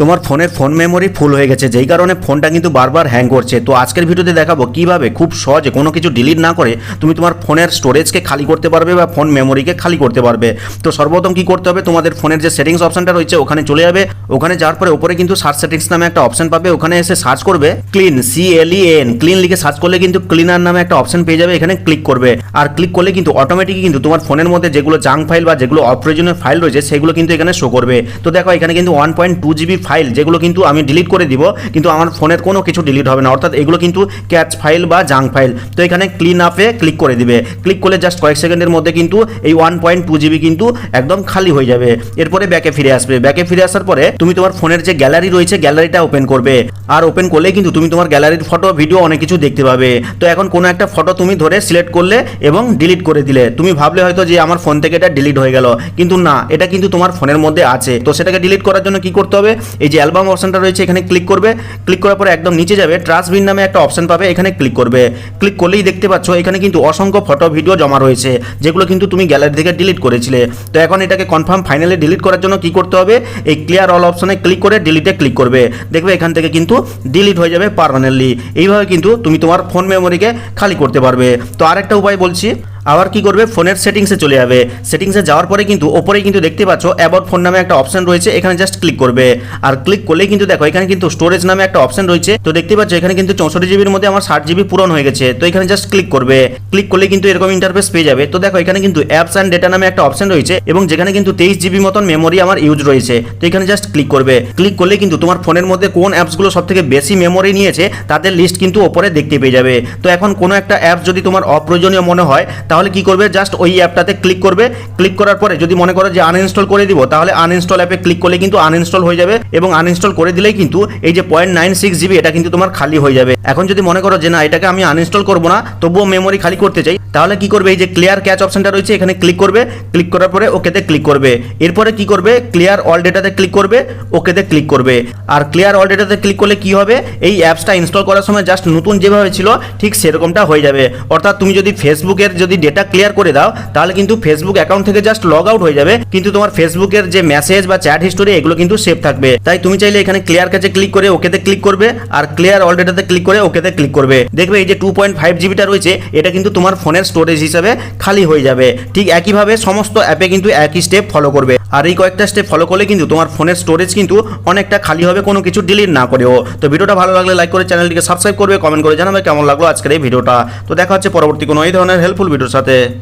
তোমার ফোনের phone memory ফুল হয়ে গেছে, যেই কারণে ফোনটা কিন্তু বারবার হ্যাং করছে। তো আজকের ভিডিওতে দেখাবো কিভাবে খুব সহজে কোনো কিছু ডিলিট না করে তুমি তোমার ফোনের স্টোরেজকে খালি করতে পারবে বা ফোন মেমোরিকে খালি করতে পারবে। তো সর্বপ্রথম কি করতে হবে, তোমাদের ফোনের যে সেটিংস অপশনটা রয়েছে ওখানে চলে যাবে। ওখানে যাওয়ার পরে উপরে কিন্তু সার্চ সেটিংস নামে একটা অপশন পাবে, ওখানে এসে সার্চ করবে ক্লিন, CLEN, ক্লিন লিখে সার্চ করলে কিন্তু ক্লিনার নামে একটা অপশন পেয়ে যাবে। এখানে ক্লিক করবে, আর ক্লিক করলে কিন্তু অটোমেটিকই কিন্তু তোমার ফোনের মধ্যে যেগুলো জাঙ্ক ফাইল বা যেগুলো অপ্রয়োজনীয় ফাইল রয়েছে সেগুলো কিন্তু এখানে শো করবে। তো দেখো এখানে কিন্তু 1.2 GB ফাইল, যেগুলো কিন্তু আমি ডিলিট করে দিব, কিন্তু আমার ফোনের কোনো কিছু ডিলিট হবে না, অর্থাৎ এগুলো কিন্তু ক্যাচ ফাইল বা জাঙ্ক ফাইল। তো এখানে ক্লিন আপে ক্লিক করে দিবে। ক্লিক করলে জাস্ট কয়েক সেকেন্ডের মধ্যে কিন্তু এই 1.2 GB কিন্তু একদম খালি হয়ে যাবে। এরপরে ব্যাকে ফিরে আসবে। ব্যাকে ফিরে আসার পরে তুমি তোমার ফোনের যে গ্যালারি রয়েছে গ্যালারিটা ওপেন করবে, আর ওপেন করলে কিন্তু তুমি তোমার গ্যালারির ফটো ভিডিও অনেক কিছু দেখতে পাবে। তো এখন কোনো একটা ফটো তুমি ধরে সিলেক্ট করলে এবং ডিলিট করে দিলে, তুমি ভাবলে হয়তো যে আমার ফোন থেকে এটা ডিলিট হয়ে গেল, কিন্তু না, এটা কিন্তু তোমার ফোনের মধ্যে আছে। তো সেটাকে ডিলিট করার জন্য কি করতে হবে, এই যে অ্যালবাম অপশনটা রয়েছে এখানে ক্লিক করবে। ক্লিক করার পরে একদম নিচে যাবে, ট্রাস্ট বিন নামে একটা অপশন পাবে, এখানে ক্লিক করবে। ক্লিক করলেই দেখতে পাচ্ছ এখানে কিন্তু অসংখ্য ফটো ভিডিও জমা রয়েছে, যেগুলো কিন্তু তুমি গ্যালারি থেকে ডিলিট করেছিলে। তো এখন এটাকে কনফার্ম ফাইনালি ডিলিট করার জন্য কি করতে হবে, এই ক্লিয়ার অল অপশনে ক্লিক করে ডিলিটে ক্লিক করবে। দেখবে এখান থেকে কিন্তু ডিলিট হয়ে যাবে পার্মানেন্টলি। এইভাবে কিন্তু তুমি তোমার ফোন মেমোরিকে খালি করতে পারবে। তো আরেকটা উপায় বলছি, আবার কি করবে, ফোনের সেটিংসে চলে যাবে। সেটিংসে যাওয়ার পরে কিন্তু ওপরেই কিন্তু দেখতে পাচ্ছ অ্যাবাউট ফোন নামে একটা অপশন রয়েছে, এখানে জাস্ট ক্লিক করবে। আর ক্লিক করলেই কিন্তু দেখো এখানে কিন্তু স্টোরেজ নামে একটা অপশন রয়েছে। তো দেখতে পাচ্ছ এখানে কিন্তু 64 জিবির মধ্যে আমার 60 জিবি পূরণ হয়ে গেছে। তো এখানে জাস্ট ক্লিক করবে। ক্লিক করলে কিন্তু এরকম ইন্টারফেস পেয়ে যাবে। তো দেখো এখানে কিন্তু অ্যাপস অ্যান্ড ডেটা নামে একটা অপশন রয়েছে, এবং যেখানে কিন্তু 23 জিবি মতন মেমোরি আমার ইউজ রয়েছে। তো এখানে জাস্ট ক্লিক করবে। ক্লিক করলে কিন্তু তোমার ফোনের মধ্যে কোন অ্যাপসগুলো সব থেকে বেশি মেমোরি নিয়েছে তাদের লিস্ট কিন্তু ওপরে দেখতে পেয়ে যাবে। তো এখন কোনো একটা অ্যাপ যদি তোমার অপ্রয়োজনীয় মনে হয়, তাহলে কি করবে, জাস্ট ওই অ্যাপটাতে ক্লিক করবে। ক্লিক করার পরে যদি মনে করো যে আনইনস্টল করে দিব, তাহলে আনইনস্টল অ্যাপে ক্লিক করলে কিন্তু আনইনস্টল হয়ে যাবে, এবং আনইনস্টল করে দিলেই কিন্তু এই যে 0.96 জিবি এটা কিন্তু তোমার খালি হয়ে যাবে। এখন যদি মনে করো যে না, এটাকে আমি আনইনস্টল করবো না, তবুও মেমোরি খালি করতে চাই, তাহলে কি করবে, এই যে ক্লিয়ার ক্যাচ অপশনটা রয়েছে এখানে ক্লিক করবে। ক্লিক করার পরে ওকেতে ক্লিক করবে। এরপরে কি করবে, ক্লিয়ার অল ডেটাতে ক্লিক করবে, ওকেতে ক্লিক করবে। আর ক্লিয়ার অল ডেটাতে ক্লিক করলে কি হবে, এই অ্যাপসটা ইনস্টল করার সময় জাস্ট নতুন যেভাবে ছিল ঠিক সেরকমটা হয়ে যাবে। অর্থাৎ তুমি যদি ফেসবুকের যদি ডেটা ক্লিয়ার করে দাও, তাহলে কিন্তু ফেসবুক অ্যাকাউন্ট থেকে জাস্ট লগ আউট হয়ে যাবে, কিন্তু তোমার ফেসবুকের যে মেসেজ বা চ্যাট হিস্টোরি এগুলো কিন্তু সেভ থাকবে। তাই তুমি চাইলে এখানে ক্লিয়ার কাছে ক্লিক করে ওকেতে ক্লিক করবে, আর ক্লিয়ার অল ডেটাতে ক্লিক করে ওকেতে ক্লিক করবে। দেখবে এই যে 2.5 জিবিটা রয়েছে এটা কিন্তু তোমার ফোনের স্টোরেজ হিসাবে খালি হয়ে যাবে। ঠিক একইভাবে সমস্ত অ্যাপে কিন্তু একই স্টেপ ফলো করবে, আর এই কয়েকটা স্টেপ ফলো করলে কিন্তু তোমার ফোনের স্টোরেজ কিন্তু অনেকটা খালি হবে, কোনো কিছু ডিলিট না করেও। তো ভিডিওটা ভালো লাগলে লাইক করে চ্যানেলটিকে সাবস্ক্রাইব করবে, কমেন্ট করে জানাবে কেমন লাগলো আজকের এই ভিডিওটা। তো দেখা হচ্ছে পরবর্তী কোনো এই ধরনের হেল্পফুল ভিডিওর সাথে।